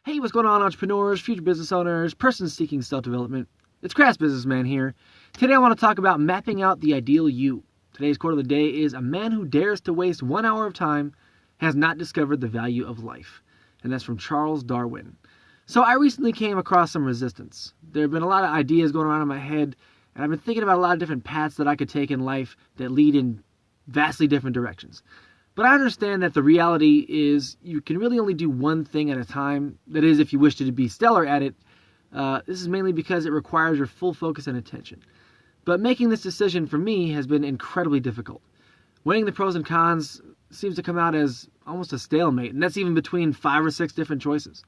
Hey, what's going on, entrepreneurs, future business owners, persons seeking self-development? It's Crass Businessman here. Today I want to talk about mapping out the ideal you. Today's quote of the day is, "A man who dares to waste 1 hour of time has not discovered the value of life." And that's from Charles Darwin. So I recently came across some resistance. There have been a lot of ideas going around in my head, and I've been thinking about a lot of different paths that I could take in life that lead in vastly different directions. But I understand that the reality is you can really only do one thing at a time. That is, if you wish to be stellar at it. This is mainly because it requires your full focus and attention. But making this decision for me has been incredibly difficult. Weighing the pros and cons seems to come out as almost a stalemate, and that's even between 5 or 6 different choices.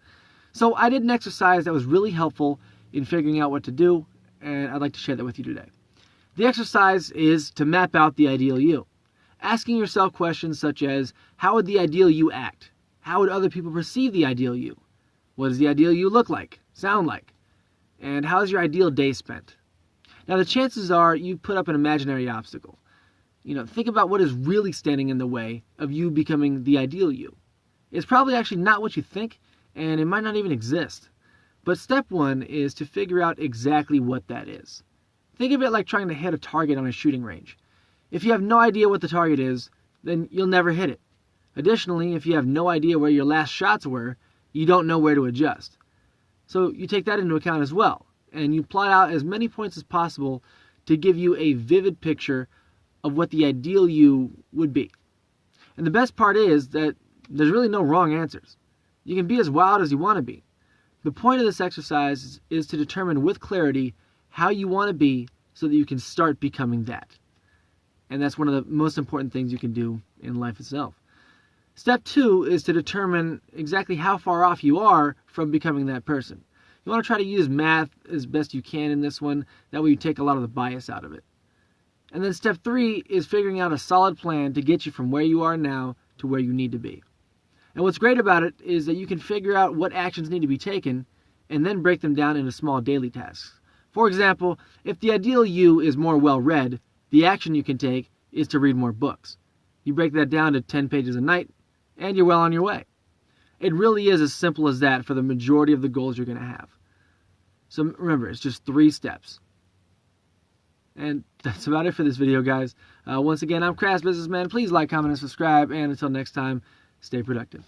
So I did an exercise that was really helpful in figuring out what to do, and I'd like to share that with you today. The exercise is to map out the ideal you. Asking yourself questions such as, how would the ideal you act? How would other people perceive the ideal you? What does the ideal you look like, sound like? And how is your ideal day spent? Now the chances are you put up an imaginary obstacle. Think about what is really standing in the way of you becoming the ideal you. It's probably actually not what you think, and it might not even exist. But step 1 is to figure out exactly what that is. Think of it like trying to hit a target on a shooting range. If you have no idea what the target is, then you'll never hit it. Additionally, if you have no idea where your last shots were, you don't know where to adjust. So you take that into account as well, and you plot out as many points as possible to give you a vivid picture of what the ideal you would be. And the best part is that there's really no wrong answers. You can be as wild as you want to be. The point of this exercise is to determine with clarity how you want to be so that you can start becoming that. And that's one of the most important things you can do in life itself. Step 2 is to determine exactly how far off you are from becoming that person. You want to try to use math as best you can in this one. That way you take a lot of the bias out of it. And then step 3 is figuring out a solid plan to get you from where you are now to where you need to be. And what's great about it is that you can figure out what actions need to be taken and then break them down into small daily tasks. For example, if the ideal you is more well-read, the action you can take is to read more books. You break that down to 10 pages a night, and you're well on your way. It really is as simple as that for the majority of the goals you're going to have. So remember, it's just 3 steps. And that's about it for this video, guys. Once again, I'm Crass Businessman. Please like, comment, and subscribe. And until next time, stay productive.